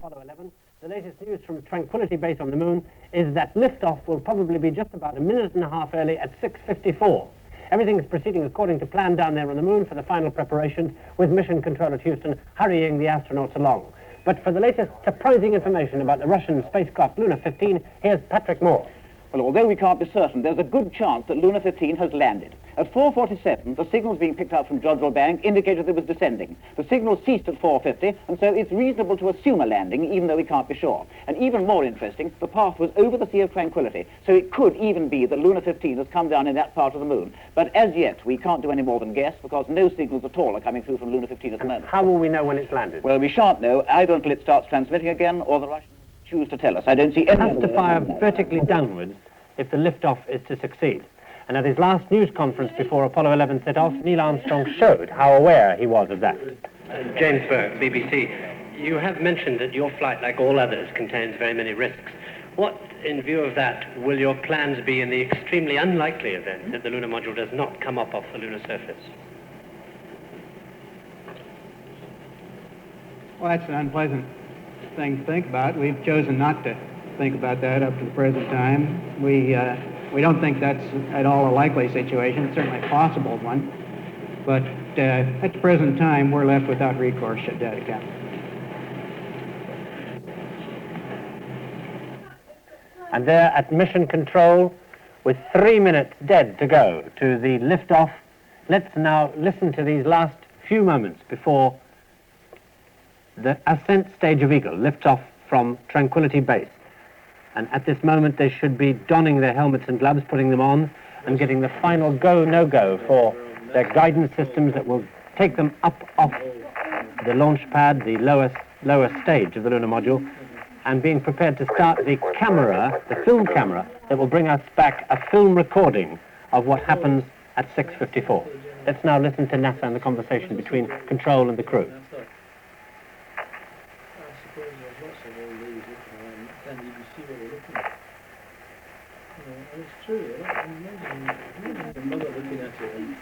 Apollo 11. The latest news from Tranquility Base on the Moon is that liftoff will probably be just about a minute and a half early at 6:54. Everything is proceeding according to plan down there on the Moon for the final preparations, with Mission Control at Houston hurrying the astronauts along. But for the latest surprising information about the Russian spacecraft Luna 15, here's Patrick Moore. Well, although we can't be certain, there's a good chance that Luna 15 has landed. At 4:47, the signals being picked up from Jodrell Bank indicated it was descending. The signal ceased at 4:50, and so it's reasonable to assume a landing, even though we can't be sure. And even more interesting, the path was over the Sea of Tranquility, so it could even be that Luna 15 has come down in that part of the Moon. But as yet, we can't do any more than guess, because no signals at all are coming through from Luna 15 at the moment. How will we know when it's landed? Well, we shan't know either until it starts transmitting again, or the Russians choose to tell us. I don't see any... It has to fire vertically downwards if the liftoff is to succeed. And at his last news conference before Apollo 11 set off, Neil Armstrong showed how aware he was of that. James Burke, BBC. You have mentioned that your flight, like all others, contains very many risks. What, in view of that, will your plans be in the extremely unlikely event that the lunar module does not come up off the lunar surface? Well, that's an unpleasant thing to think about. We've chosen not to think about that up to the present time. We don't think that's at all a likely situation. It's certainly a possible one. But at the present time, we're left without recourse should that occur. And there at Mission Control, with 3 minutes dead to go to the liftoff, let's now listen to these last few moments before the ascent stage of Eagle lifts off from Tranquility Base. And at this moment, they should be donning their helmets and gloves, putting them on, and getting the final go, no-go for their guidance systems that will take them up off the launch pad, the lower stage of the lunar module, and being prepared to start the camera, the film camera, that will bring us back a film recording of what happens at 6:54. Let's now listen to NASA and the conversation between Control and the crew. It's true. Imagine the mother looking at it and...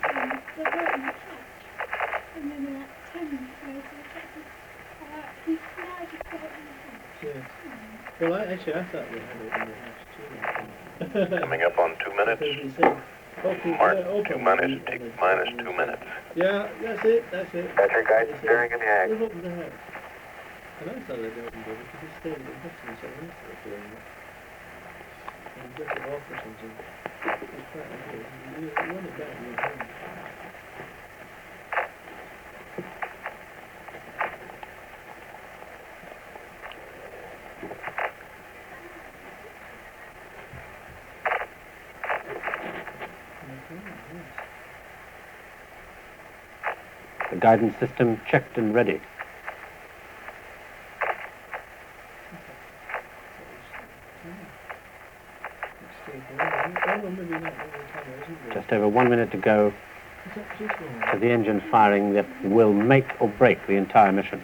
Yes. Well, I thought we had it in the house too. Coming up on 2 minutes. Mark, minus 2 minutes. Yeah, that's it. That's your guidance steering in the act. And I thought they'd opened it because it stayed in the house and so on. And get it off or something. It's quite okay. You want it back in your hand. The guidance system checked and ready. Just over 1 minute to go to the engine firing that will make or break the entire mission.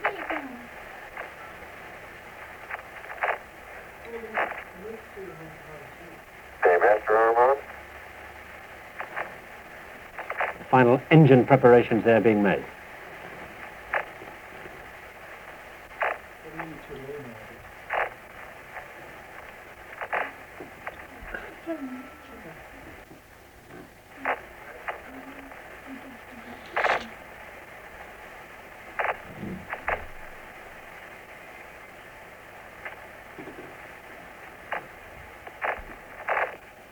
Master arm on. The final engine preparations there being made.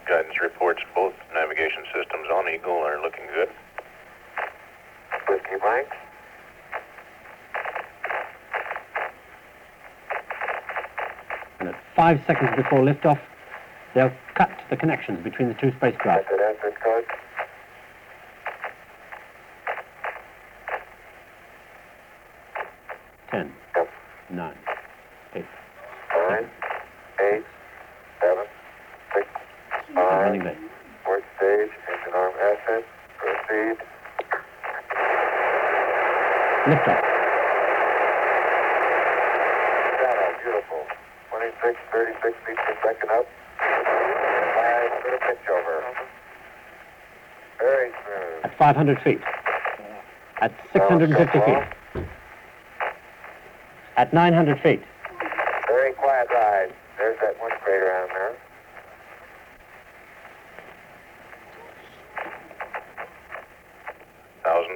Guidance reports both navigation systems on Eagle are looking good. Whiskey Mike. And at 5 seconds before liftoff, they'll cut the connections between the two spacecraft. That's it, answer code. Ten, Yep. 9, 8. 9, 8, 7, 6, Running 5. late. Fourth stage, engine arm ascent. Proceed. Liftoff. Beautiful. 26, 36 feet per second up. 5 for the pitch over. Very smooth. At 500 feet. At 650 feet. At 900 feet. quiet ride. There's that wind crater on there.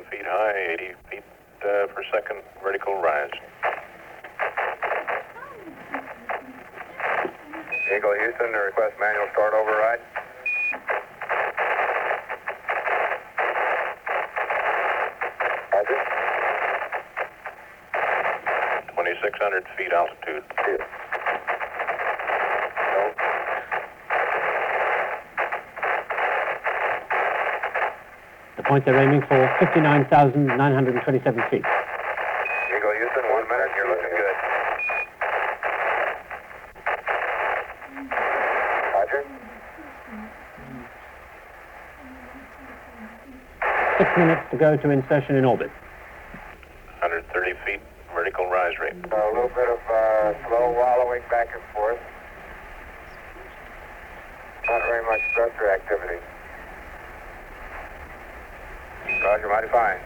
Feet high, 80 feet per second vertical rise. Eagle Houston, request manual start override. Roger. 2,600 feet altitude. The point they're aiming for, 59,927 feet. Eagle Houston, 1 minute, you're looking good. Roger. 6 minutes to go to insertion in orbit. 130 feet vertical rise rate. A little bit of slow wallowing back and forth. Not very much thruster activity. Roger, mighty fine.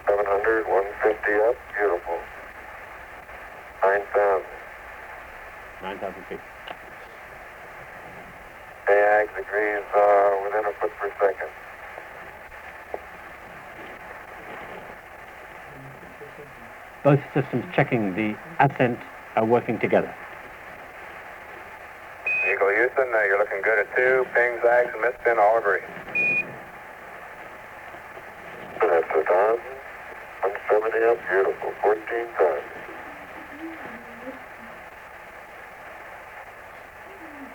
$700, 150 up, beautiful. 9,000. 9,000 feet. AAG degrees within a foot per second. Both systems checking the ascent are working together. Eagle Houston, you're looking good at 2. Ping, zags, and missed in, all agree. That's 1,000. 170 up, beautiful. 14,000.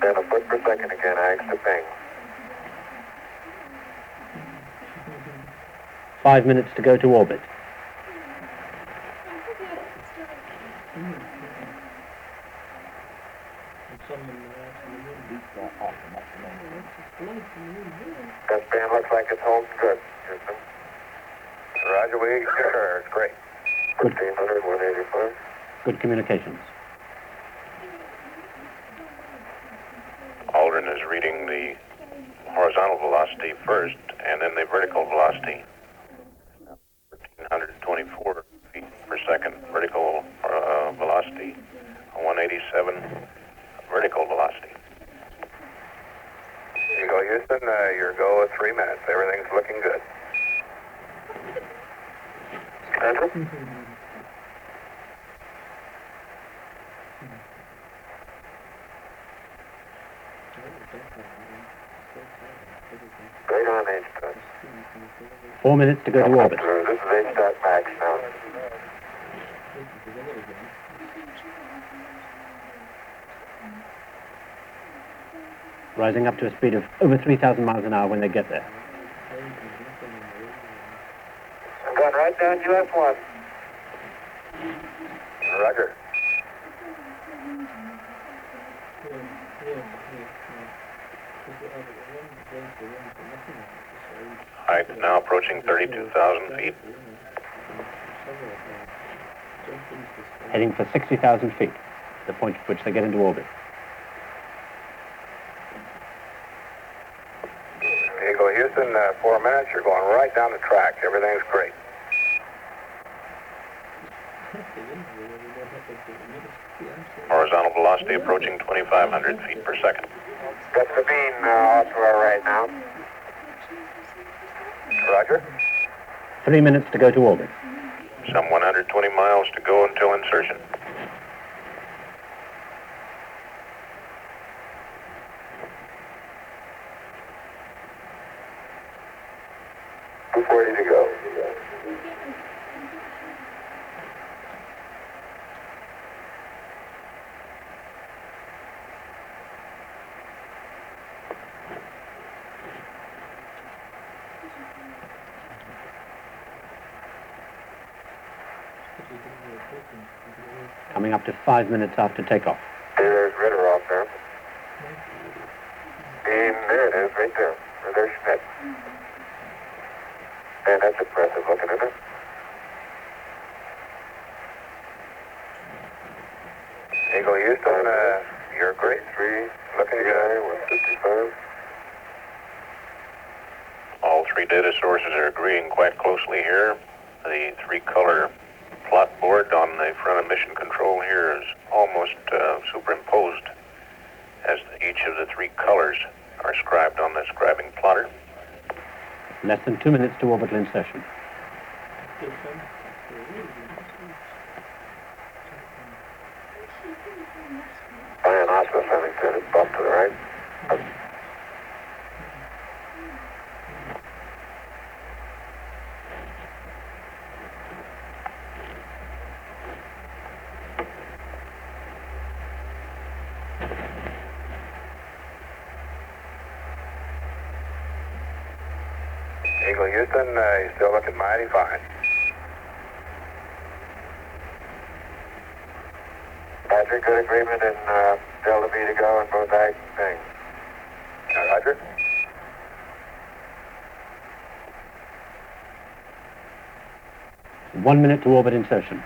And a foot per second again, ags to ping. 5 minutes to go to orbit. That band looks like it's holding good, Houston. Roger, we concur. It's great. 1,500, 185. Good communications. Aldrin is reading the horizontal velocity first and then the vertical velocity. 1,424 feet per second vertical velocity, 187 vertical velocity. Eagle Houston, your go at 3 minutes. Everything's looking good. Roger. Right on H-Dot. 4 minutes to go to orbit. This is H-Dot max now. Rising up to a speed of over 3,000 miles an hour when they get there. I'm going right down US 1. Roger. Height now approaching 32,000 feet. Heading for 60,000 feet, the point at which they get into orbit. Eagle Houston, 4 minutes. You're going right down the track. Everything's great. Horizontal velocity approaching 2,500 feet per second. Got Sabine off to our right now. Roger. 3 minutes to go to orbit. Some 120 miles to go until insertion. Ready to go. Coming up to 5 minutes after takeoff. There's Ritter off there. And there it is, right there. Or there's Schmidt. And that's impressive looking, isn't it? Eagle Houston, you're great. 3, looking good. 155. All three data sources are agreeing quite closely here. The three-color plot board on the front of mission control here is almost superimposed, as each of the three colors are scribed on the scribing plotter. Less than 2 minutes to orbital insertion. Iron Oscar, Remington, it's bump to the right. Eagle Houston, you're still looking mighty fine. Patrick, good agreement in Delta V to go and both ag things. Roger. One minute to orbit insertion.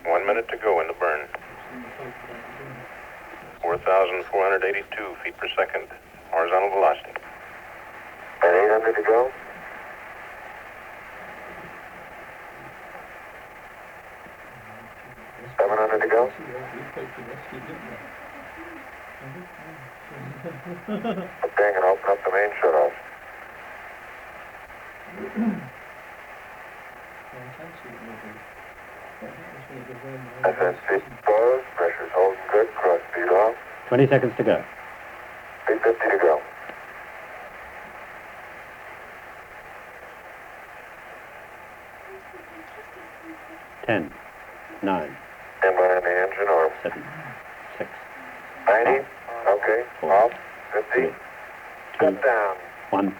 One minute to go in the burn. 4,482 feet per second, horizontal velocity. And 800 to go. $700 to go. Dang, and open up the main shutoff. Ascent speed closed, pressure's holding good, cross speed off. 20 seconds to go. 350 to go. Ten, 9, Stand by on the engine arm. 7, 6, 90. Okay. Off. 50. 2, Step down. 1.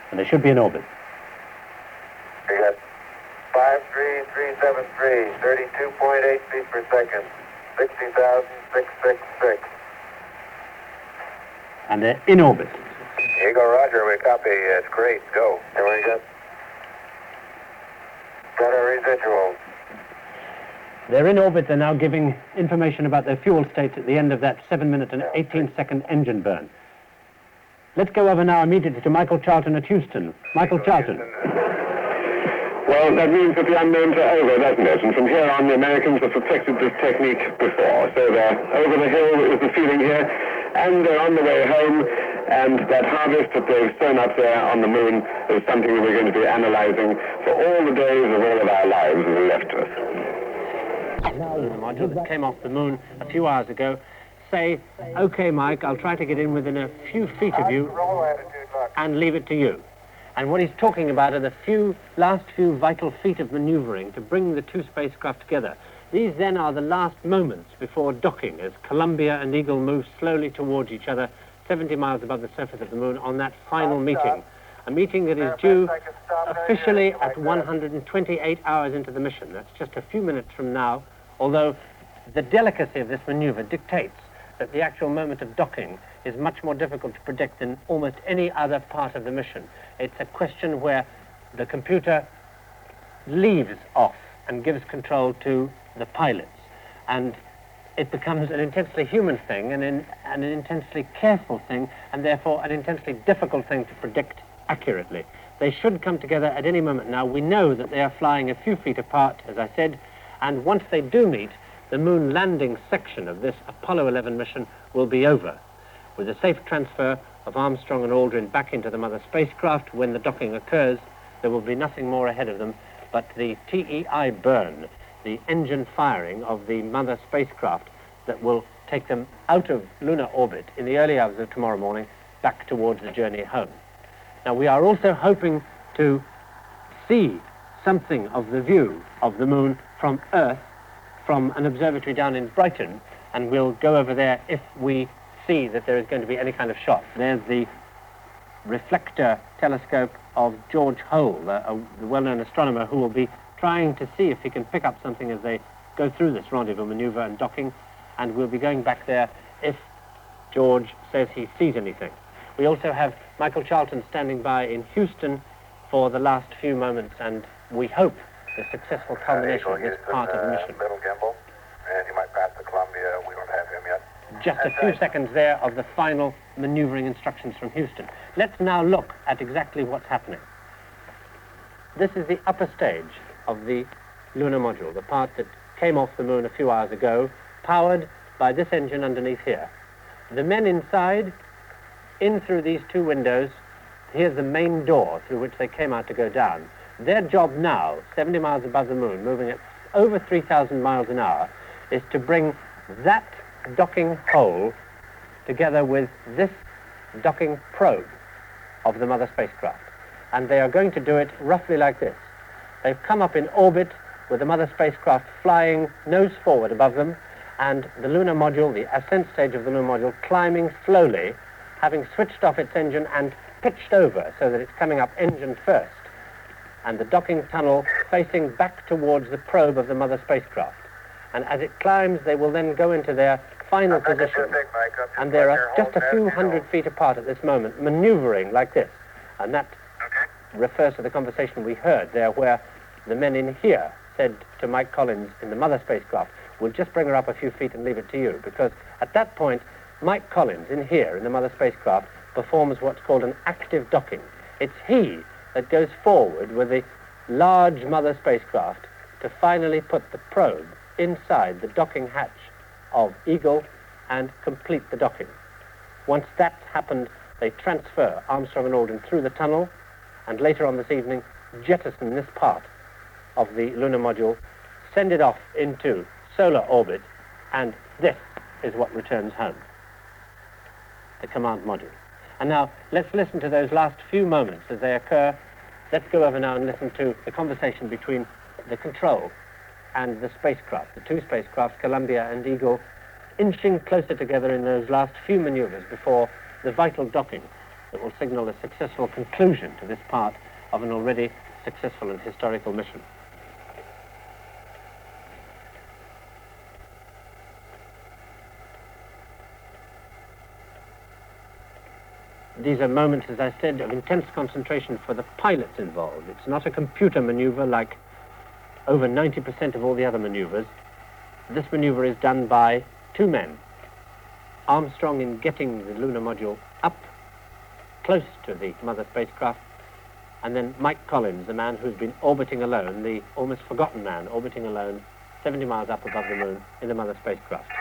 And they should be in orbit. We got 53373, 32.8 feet per second, 60,666. And they're in orbit. Eagle, Roger, we copy. It's great. Go. Here we go. Got our residuals. They're in orbit. They're now giving information about their fuel state at the end of that 7 minute and 18-second engine burn. Let's go over now immediately to Michael Charlton at Houston. Michael Charlton. Well, that means that the unknowns are over, doesn't it? And from here on, the Americans have perfected this technique before. So they're over the hill, is the feeling here, and they're on the way home. And that harvest that they've sown up there on the moon is something that we're going to be analyzing for all the days of all of our lives that are left to us. The module that came off the moon a few hours ago say, okay, Mike, I'll try to get in within a few feet of you and leave it to you. And what he's talking about are the last few vital feet of maneuvering to bring the two spacecraft together. These then are the last moments before docking as Columbia and Eagle move slowly towards each other 70 miles above the surface of the moon on that final meeting. A meeting that is due officially at 128 hours into the mission. That's just a few minutes from now, although the delicacy of this maneuver dictates that the actual moment of docking is much more difficult to predict than almost any other part of the mission. It's a question where the computer leaves off and gives control to the pilots. And it becomes an intensely human thing and an intensely careful thing, and therefore an intensely difficult thing to predict accurately. They should come together at any moment now. We know that they are flying a few feet apart, as I said, and once they do meet, the moon landing section of this Apollo 11 mission will be over, with a safe transfer of Armstrong and Aldrin back into the mother spacecraft. When the docking occurs, there will be nothing more ahead of them but the TEI burn, the engine firing of the mother spacecraft that will take them out of lunar orbit in the early hours of tomorrow morning back towards the journey home. Now, we are also hoping to see something of the view of the moon from Earth, from an observatory down in Brighton, and we'll go over there if we see that there is going to be any kind of shot. There's the reflector telescope of George Hole, the well-known astronomer who will be trying to see if he can pick up something as they go through this rendezvous maneuver and docking, and we'll be going back there if George says he sees anything. We also have Michael Charlton standing by in Houston for the last few moments, and we hope the successful culmination of this part of the mission. Middle gimbal, and you might pass the Columbia. We don't have him yet. just a few seconds there of the final maneuvering instructions from Houston. Let's now look at exactly what's happening. This is the upper stage of the lunar module, the part that came off the moon a few hours ago, powered by this engine underneath here. The men inside, in through these two windows, here's the main door through which they came out to go down. Their job now, 70 miles above the moon, moving at over 3,000 miles an hour, is to bring that docking hole together with this docking probe of the mother spacecraft. And they are going to do it roughly like this. They've come up in orbit with the mother spacecraft flying nose forward above them, and the lunar module, the ascent stage of the lunar module, climbing slowly, having switched off its engine and pitched over so that it's coming up engine first, and the docking tunnel facing back towards the probe of the mother spacecraft. And as it climbs, they will then go into their final position, and they are just a few hundred feet apart at this moment, maneuvering like this. And that refers to the conversation we heard there, where the men in here said to Mike Collins in the mother spacecraft, "We'll just bring her up a few feet and leave it to you," because at that point, Mike Collins in here in the mother spacecraft performs what's called an active docking. It's he that goes forward with the large mother spacecraft to finally put the probe inside the docking hatch of Eagle and complete the docking. Once that's happened, they transfer Armstrong and Aldin through the tunnel, and later on this evening jettison this part of the lunar module, send it off into solar orbit, and this is what returns home, the command module. And now let's listen to those last few moments as they occur. Let's go over now and listen to the conversation between the control and the spacecraft, the two spacecrafts, Columbia and Eagle, inching closer together in those last few maneuvers before the vital docking that will signal a successful conclusion to this part of an already successful and historical mission. These are moments, as I said, of intense concentration for the pilots involved. It's not a computer maneuver like over 90% of all the other maneuvers. This maneuver is done by two men. Armstrong in getting the lunar module up close to the mother spacecraft, and then Mike Collins, the man who's been orbiting alone, the almost forgotten man, orbiting alone 70 miles up above the moon in the mother spacecraft.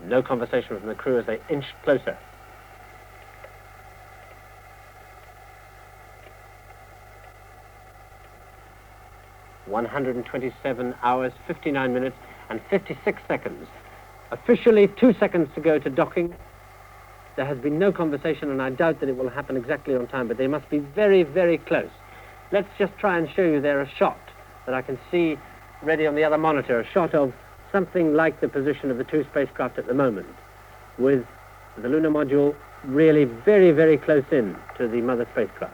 No conversation from the crew as they inched closer. "127 hours, 59 minutes, and 56 seconds. Officially 2 seconds to go to docking. There has been no conversation, and I doubt that it will happen exactly on time, but they must be very, very close. Let's just try and show you there a shot that I can see ready on the other monitor, a shot of something like the position of the two spacecraft at the moment, with the lunar module really very, very close in to the mother spacecraft.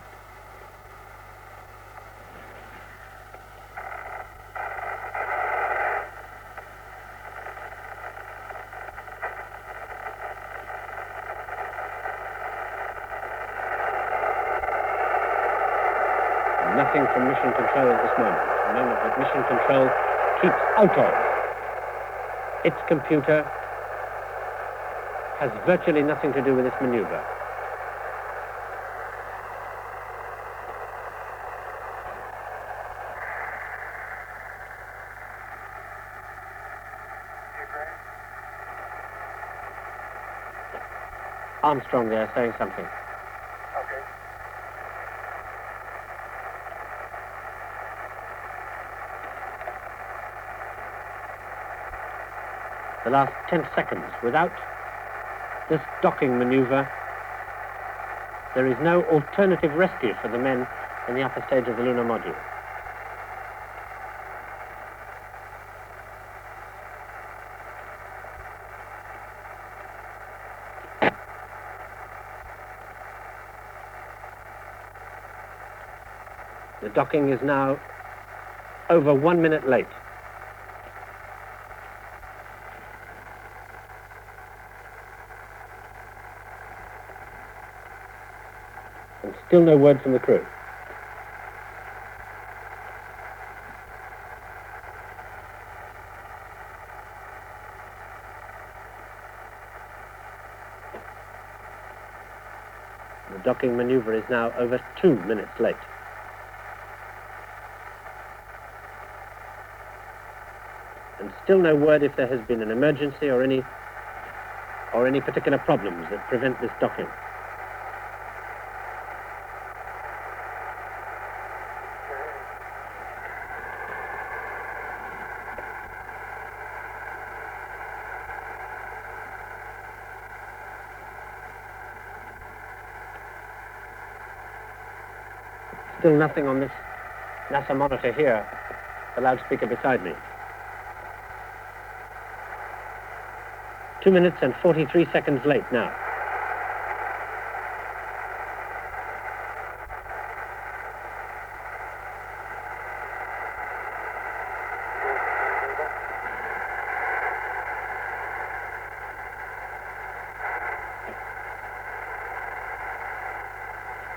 Nothing from mission control at this moment. A moment that mission control keeps out of. Its computer has virtually nothing to do with this maneuver. Armstrong there saying something. Okay. The last 10 seconds. Without this docking maneuver, there is no alternative rescue for the men in the upper stage of the lunar module. The docking is now over 1 minute late. And still no word from the crew. The docking maneuver is now over 2 minutes late. And still no word if there has been an emergency or any particular problems that prevent this docking. Still nothing on this NASA monitor here, the loudspeaker beside me. 2 minutes and 43 seconds late now.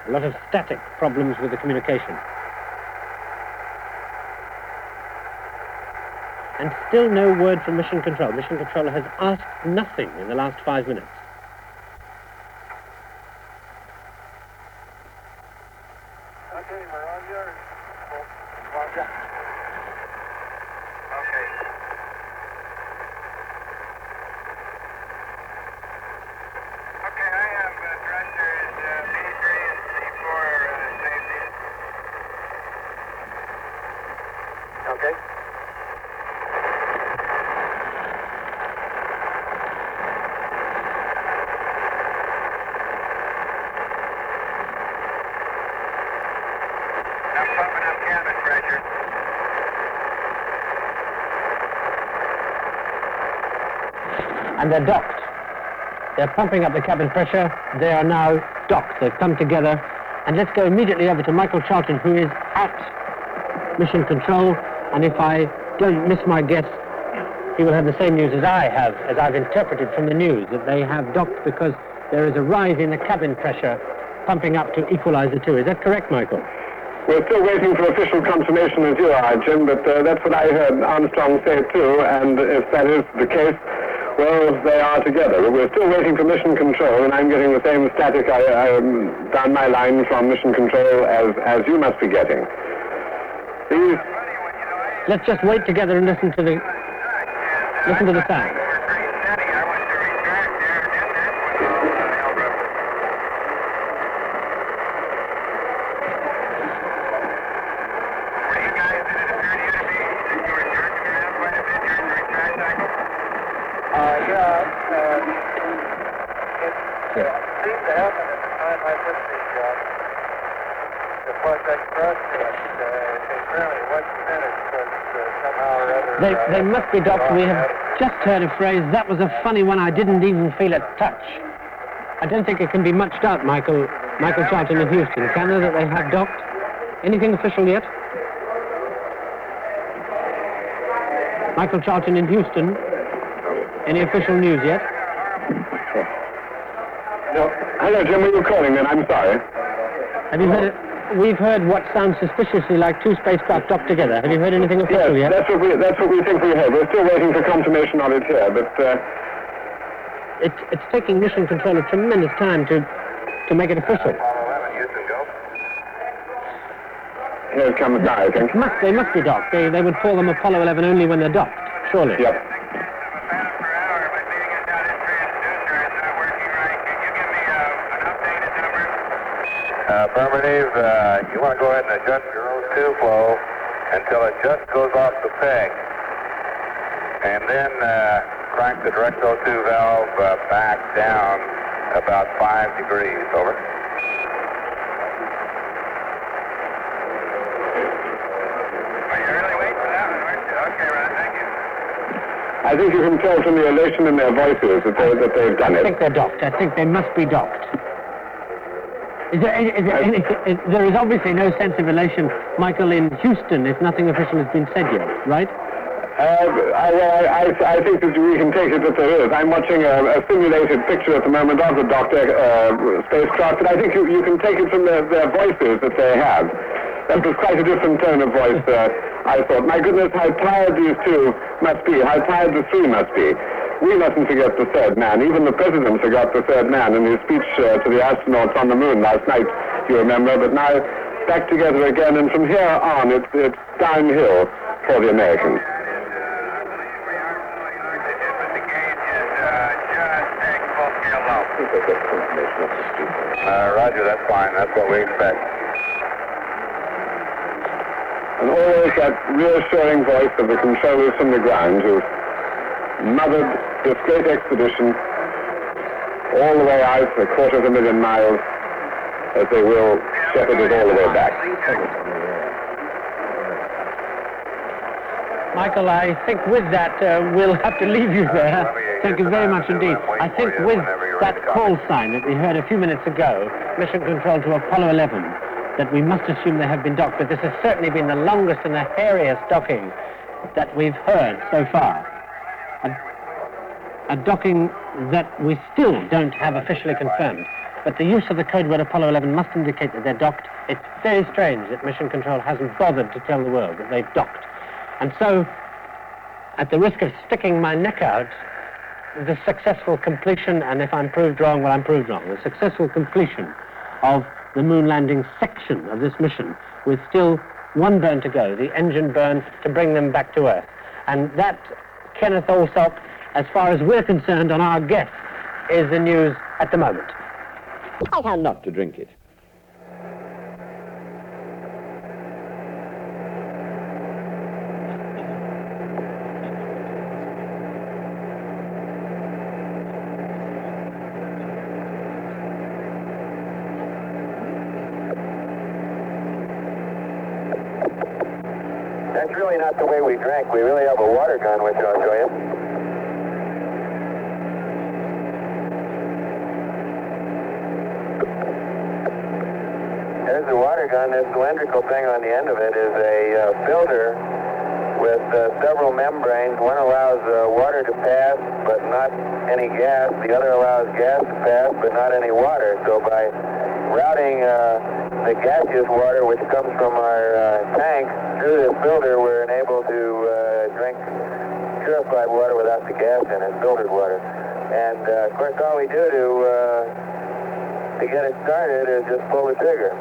A lot of static problems with the communication. And still no word from Mission Control. Mission Control has asked nothing in the last 5 minutes. Okay, we're on yours. Okay. Okay, I have thrusters B3 and C4 safety. Okay. I'm pumping up cabin pressure. And they're docked. They're pumping up the cabin pressure. They are now docked. They've come together. And let's go immediately over to Michael Charlton, who is at Mission Control. And if I don't miss my guess, he will have the same news as I have, as I've interpreted from the news, that they have docked because there is a rise in the cabin pressure pumping up to equalize the two. Is that correct, Michael? We're still waiting for official confirmation as you are, Jim, but that's what I heard Armstrong say too, and if that is the case, well, they are together. We're still waiting for Mission Control, and I'm getting the same static down my line from Mission Control as you must be getting. These... Let's just wait together and listen to the sound. They must be docked. We have just heard a phrase, that was a funny one, I didn't even feel a touch. I don't think it can be much doubt, Michael Charlton in Houston, can there, that they have docked? Anything official yet? Michael Charlton in Houston, any official news yet? No. Hello, Jim, were you calling then? I'm sorry. Have you heard it? We've heard what sounds suspiciously like two spacecraft docked together. Have you heard anything official yet? That's what we think we heard. We're still waiting for confirmation of it here, but... It's taking Mission Control a tremendous time to make it official. Here it comes now, I think. They must be docked. They would call them Apollo 11 only when they're docked, surely. Yep. Affirmative, you want to go ahead and adjust your O2 flow until it just goes off the peg. And then crank the direct O2 valve back down about 5 degrees. Over. Are you really waiting for that one, aren't you? Okay, Ron, thank you. I think you can tell from the elation in their voices that they've done it. I think they're docked. I think they must be docked. There is obviously no sense of elation, Michael, in Houston, if nothing official has been said yet, right? I think that we can take it that there is. I'm watching a simulated picture at the moment of the Doctor spacecraft, and I think you can take it from their voices that they have. That was quite a different tone of voice, I thought. My goodness, how tired these two must be, how tired the three must be. We mustn't forget the third man. Even the president forgot the third man in his speech to the astronauts on the moon last night, you remember. But now, back together again, and from here on, it's downhill for the Americans. Roger, that's fine. That's what we expect. And always that reassuring voice of the controllers from the ground who mothered this great expedition all the way out, 250,000 miles, as they will shepherd it all the way back. Michael, I think with that, we'll have to leave you there. Thank you very much indeed. I think with that call sign that we heard a few minutes ago, mission control to Apollo 11, that we must assume they have been docked, but this has certainly been the longest and the hairiest docking that we've heard so far. A docking that we still don't have officially confirmed. But the use of the code word Apollo 11 must indicate that they're docked. It's very strange that mission control hasn't bothered to tell the world that they've docked. And so, at the risk of sticking my neck out, the successful completion, and if I'm proved wrong, well, I'm proved wrong, the successful completion of the moon landing section of this mission, with still one burn to go, the engine burn to bring them back to Earth. And that, Kenneth Alsop, as far as we're concerned on our guess, is the news at the moment. How not to drink it? That's really not the way we drank. We really have a water gun, which I'll show you. There's the water gun. This cylindrical thing on the end of it is a filter with several membranes. One allows water to pass, but not any gas. The other allows gas to pass, but not any water. So by routing the gaseous water, which comes from our tank, through this filter, we're enabled to drink purified water without the gas in it, filtered water. And of course, all we do to get it started is just pull the trigger.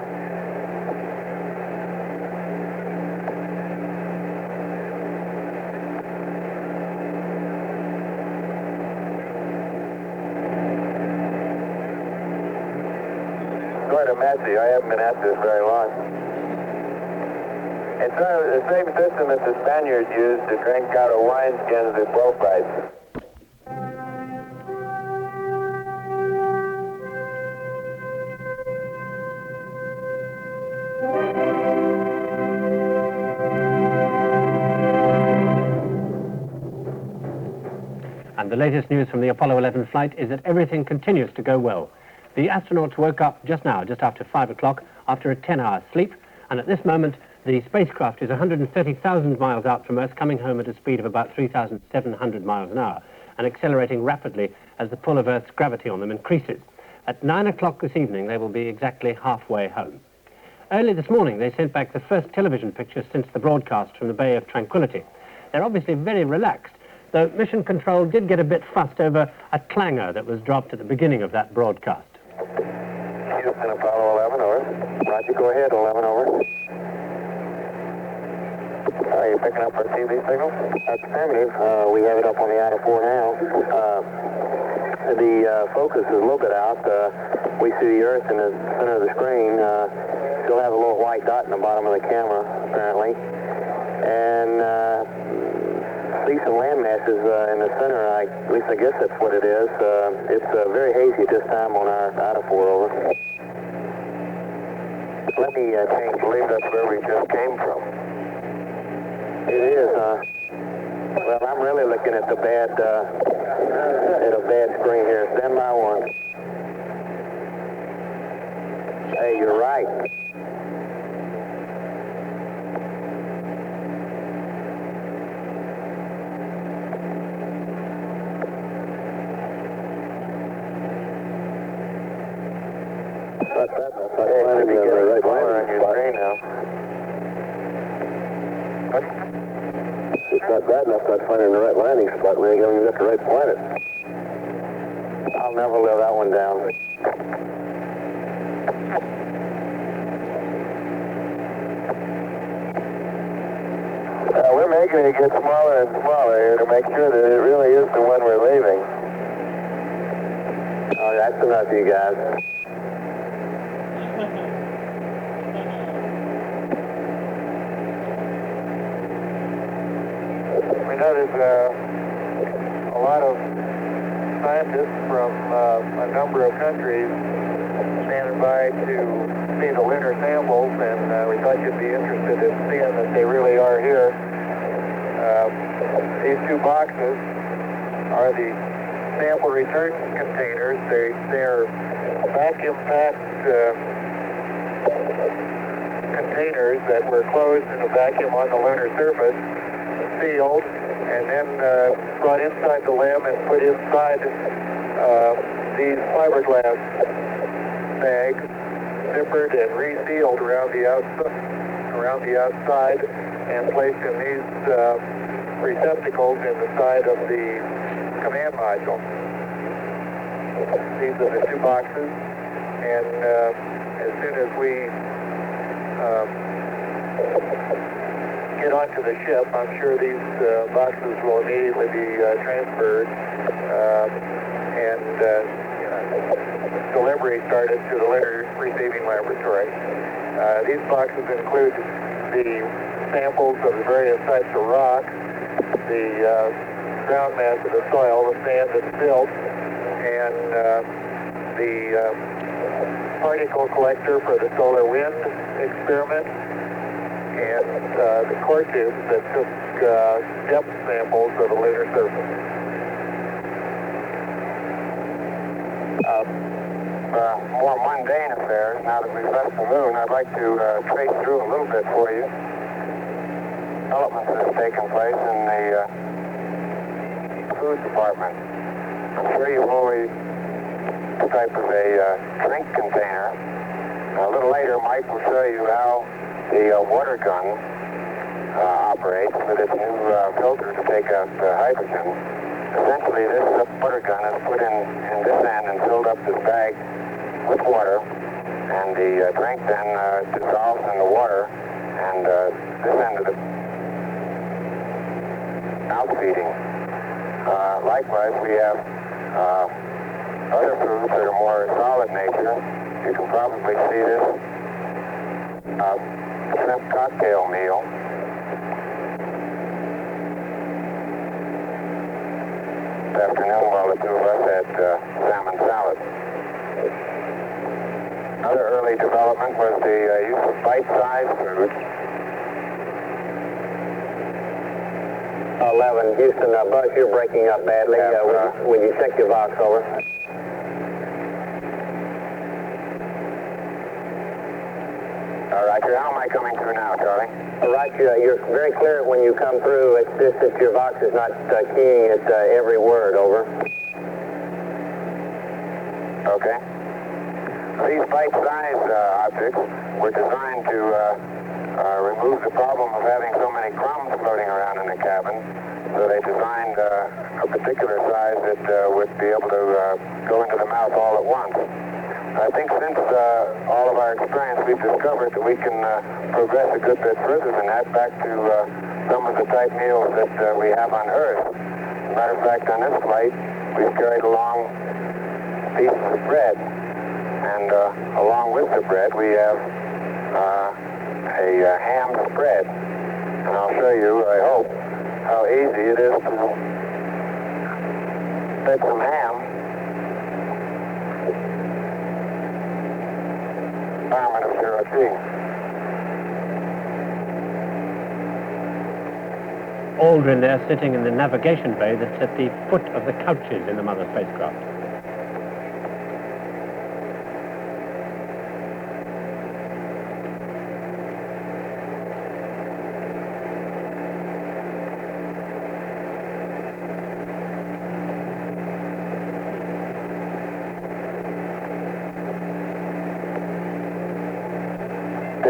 Quite a messy. I haven't been at this very long. It's the same system that the Spaniards used to drink out of wineskins at bow fights. And the latest news from the Apollo 11 flight is that everything continues to go well. The astronauts woke up just now, just after 5 o'clock, after a 10-hour sleep, and at this moment, the spacecraft is 130,000 miles out from Earth, coming home at a speed of about 3,700 miles an hour, and accelerating rapidly as the pull of Earth's gravity on them increases. At 9 o'clock this evening, they will be exactly halfway home. Early this morning, they sent back the first television pictures since the broadcast from the Bay of Tranquility. They're obviously very relaxed, though Mission Control did get a bit fussed over a clangor that was dropped at the beginning of that broadcast. Houston, Apollo 11, over. Roger, go ahead, 11, over. Are you picking up our TV signal? That's affirmative. We have it up on the IDA 4 now. The focus is a little bit out. We see the Earth in the center of the screen. Still have a little white dot in the bottom of the camera, apparently. And see some land masses in the center. At least I guess that's what it is. It's very hazy at this time on our IDA 4, over. Let me change. I believe that's where we just came from. It is, well, I'm really looking at a bad screen here. Stand by one. Hey, you're right. Not bad enough. Hey, should be getting right power on your screen now. What? It's not bad enough not finding the right landing spot. We ain't even got the right planet. I'll never live that one down. We're making it get smaller and smaller here to make sure that it really is the one we're leaving. Oh, that's enough, you guys. We know there's a lot of scientists from a number of countries standing by to see the lunar samples, and we thought you'd be interested in seeing that they really are here. These two boxes are the sample return containers. They're vacuum-packed containers that were closed in a vacuum on the lunar surface, sealed, and then brought inside the LEM and put inside these fiberglass bags, zippered and resealed around the outside, and placed in these receptacles in the side of the command module. These are the two boxes, and as soon as we get onto the ship, I'm sure these boxes will immediately be transferred and delivery started to the lunar receiving laboratory. These boxes include the samples of the various types of rock, the ground mass of the soil, the sand and silt, and the particle collector for the solar wind experiment, and the core tubes that took depth samples of the lunar surface. More mundane affairs. Now that we've left the moon, I'd like to trace through a little bit for you developments that have taken place in the food department. I'm sure you've always this type of a drink container. A little later, Mike will show you how the water gun operates with its new filter to take out hydrogen. Essentially, this water gun is put in this end and filled up this bag with water, and the drink then dissolves in the water, and this end of the outfeeding. Likewise, we have other foods that are more solid nature. You can probably see this shrimp cocktail meal. This afternoon, while the two of us had salmon salad. Another early development was the use of bite-sized foods. 11, Houston, Buzz, you're breaking up badly. Will you check your box, over? All right, how am I coming through now, Charlie? All right, you're very clear when you come through. It's just that your box is not keying at every word, over. Okay. These bite-sized objects were designed to remove the problem of having so many crumbs floating around in the cabin. So they designed a particular size that would be able to go into the mouth all at once. I think since all of our experience, we've discovered that we can progress a good bit further than that back to some of the type meals that we have on Earth. As a matter of fact, on this flight, we've carried along pieces of bread. And along with the bread, we have a ham spread. And I'll show you, I hope, how easy it is to spread some ham. Environment of 0G. Aldrin there sitting in the navigation bay that's at the foot of the couches in the mother spacecraft.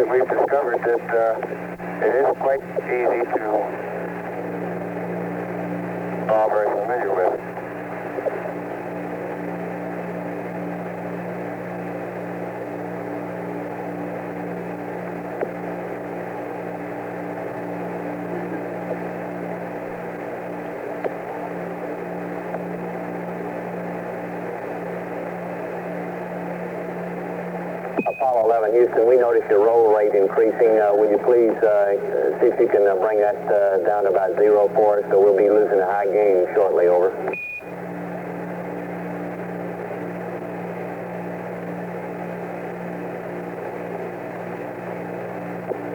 that we've discovered that it is quite easy to all very familiar with. Apollo 11, Houston, we notice your roll rate increasing. Would you please see if you can bring that down to about 0 for us, so we'll be losing a high gain shortly, over.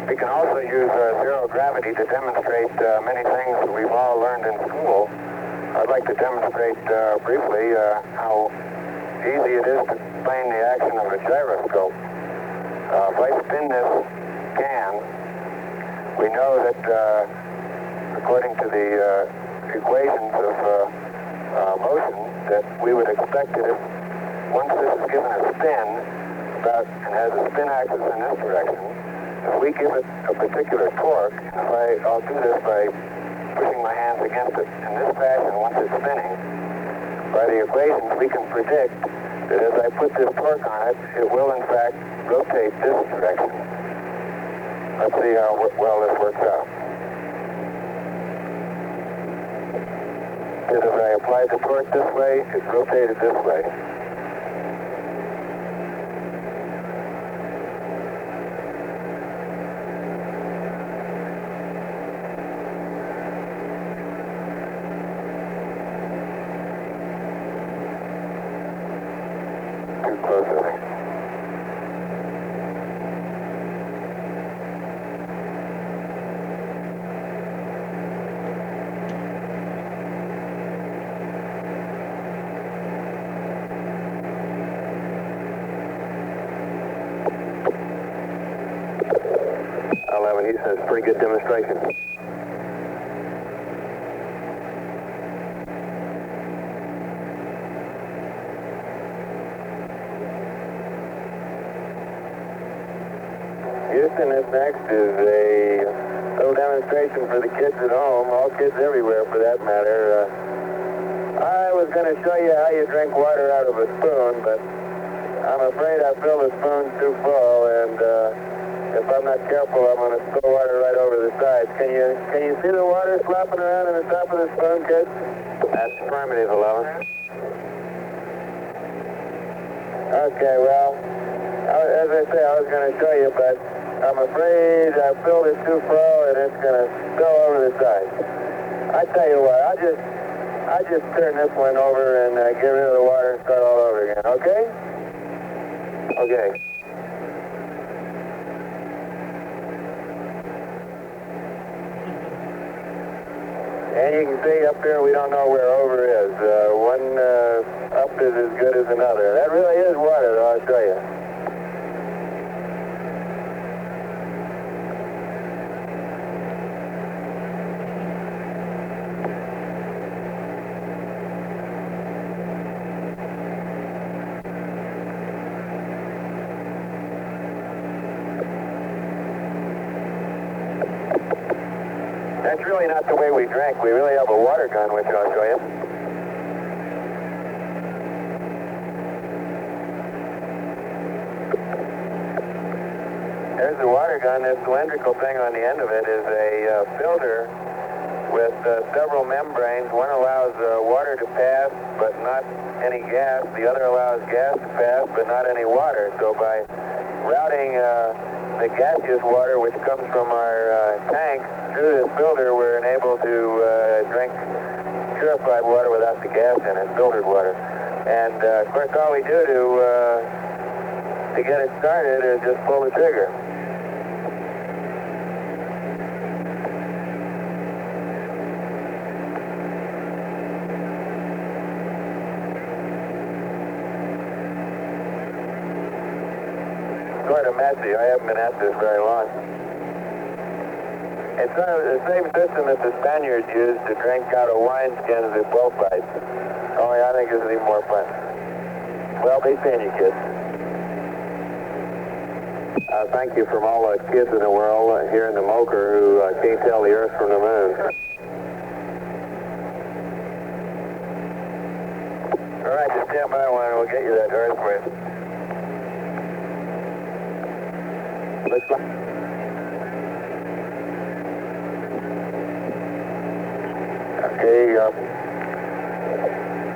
We can also use zero gravity to demonstrate many things that we've all learned in school. I'd like to demonstrate briefly how easy it is to explain the action of a gyroscope. If I spin this can, we know that according to the equations of motion, that we would expect that if once this is given a spin and has a spin axis in this direction, if we give it a particular torque, I'll do this by pushing my hands against it in this fashion once it's spinning. By the equations, we can predict that as I put this torque on it, it will in fact rotate this direction. Let's see how well this works out. Because if I apply the torque this way, it's rotated this way. Too close, I think. He says pretty good demonstration. Houston, this next is a little demonstration for the kids at home, all kids everywhere for that matter. I was going to show you how you drink water out of a spoon, but I'm afraid I filled the spoon too full, and if I'm not careful, I'm going to spill water right over the sides. Can you see the water slopping around in the top of the spoon, kids? That's primitive, 11. Okay, well, as I say, I was going to show you, but I'm afraid I filled it too full, and it's going to spill over the sides. I tell you what, I'll just turn this one over and get rid of the water and start all over again, okay? Okay. And you can see up here we don't know where over is. One up is as good as another. That really is water, though, I'll show you. That's really not the way we drink. We really have a water gun, which I'll show you. There's the water gun. This cylindrical thing on the end of it is a filter with several membranes. One allows water to pass, but not any gas. The other allows gas to pass, but not any water. So by routing the gaseous water, which comes from our tank, through this filter, we're enabled to drink purified water without the gas in it, filtered water. And of course, all we do to get it started is just pull the trigger. Sort of messy. I haven't been at this very long. It's the same system that the Spaniards used to drink out of wineskins at bullfights. Only I think this is even more fun. Well, be seeing you, kids. Thank you from all the kids in the world here in the Mocher who can't tell the Earth from the Moon. All right, just stand by one and we'll get you that Earth print. Looks like...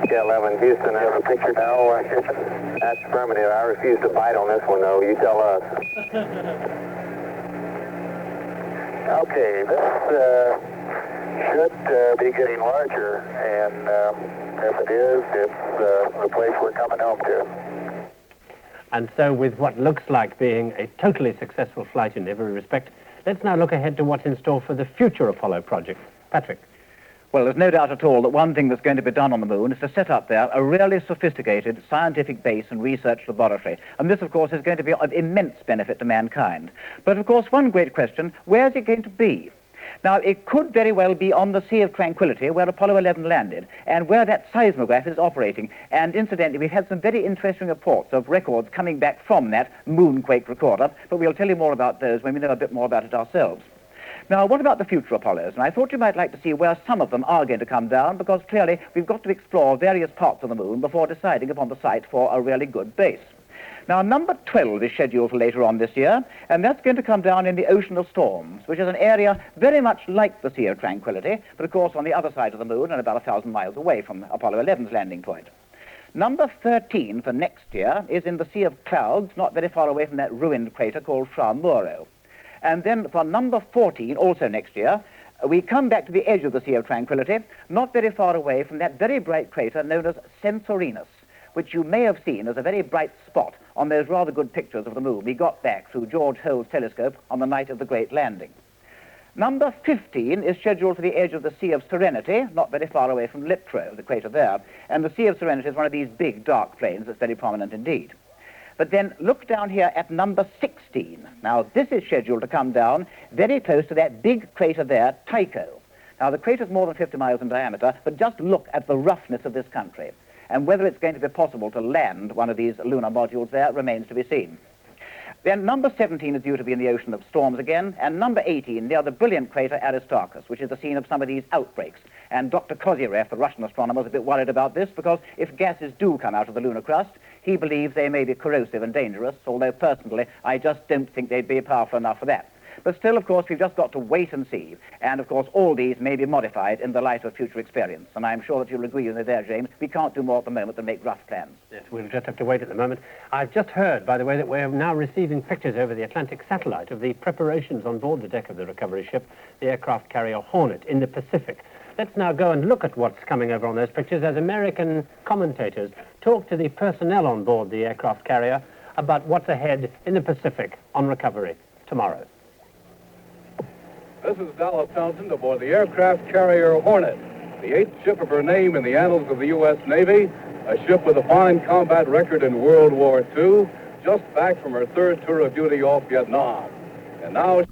Okay, 11, Houston, I have a picture now. That's affirmative. I refuse to bite on this one, though. You tell us. Okay, this should be getting larger, and if it is, it's the place we're coming home to. And so with what looks like being a totally successful flight in every respect, let's now look ahead to what's in store for the future Apollo project. Patrick. Well, there's no doubt at all that one thing that's going to be done on the moon is to set up there a really sophisticated scientific base and research laboratory. And this, of course, is going to be of immense benefit to mankind. But, of course, one great question, where is it going to be? Now, it could very well be on the Sea of Tranquility, where Apollo 11 landed, and where that seismograph is operating. And incidentally, we've had some very interesting reports of records coming back from that moonquake recorder, but we'll tell you more about those when we know a bit more about it ourselves. Now, what about the future Apollos? And I thought you might like to see where some of them are going to come down, because clearly we've got to explore various parts of the moon before deciding upon the site for a really good base. Now, number 12 is scheduled for later on this year, and that's going to come down in the Ocean of Storms, which is an area very much like the Sea of Tranquility, but of course on the other side of the moon and about 1,000 miles away from Apollo 11's landing point. Number 13 for next year is in the Sea of Clouds, not very far away from that ruined crater called Fra Mauro. And then for number 14, also next year, we come back to the edge of the Sea of Tranquility, not very far away from that very bright crater known as Censorinus, which you may have seen as a very bright spot on those rather good pictures of the moon we got back through George Holt's telescope on the night of the great landing. Number 15 is scheduled for the edge of the Sea of Serenity, not very far away from Liptro, the crater there. And the Sea of Serenity is one of these big dark plains that's very prominent indeed. But then look down here at number 16. Now, this is scheduled to come down very close to that big crater there, Tycho. Now, the crater's more than 50 miles in diameter, but just look at the roughness of this country. And whether it's going to be possible to land one of these lunar modules there remains to be seen. Then number 17 is due to be in the Ocean of Storms again, and number 18 near the brilliant crater Aristarchus, which is the scene of some of these outbreaks. And Dr. Kozyrev, the Russian astronomer, is a bit worried about this, because if gases do come out of the lunar crust, he believes they may be corrosive and dangerous, although personally I just don't think they'd be powerful enough for that. But still, of course, we've just got to wait and see. And, of course, all these may be modified in the light of future experience. And I'm sure that you'll agree with me there, James. We can't do more at the moment than make rough plans. Yes, we'll just have to wait at the moment. I've just heard, by the way, that we're now receiving pictures over the Atlantic satellite of the preparations on board the deck of the recovery ship, the aircraft carrier Hornet, in the Pacific. Let's now go and look at what's coming over on those pictures as American commentators talk to the personnel on board the aircraft carrier about what's ahead in the Pacific on recovery tomorrow. This is Dallas Townsend aboard the aircraft carrier Hornet, the 8th ship of her name in the annals of the U.S. Navy, a ship with a fine combat record in World War II, just back from her 3rd tour of duty off Vietnam. And now...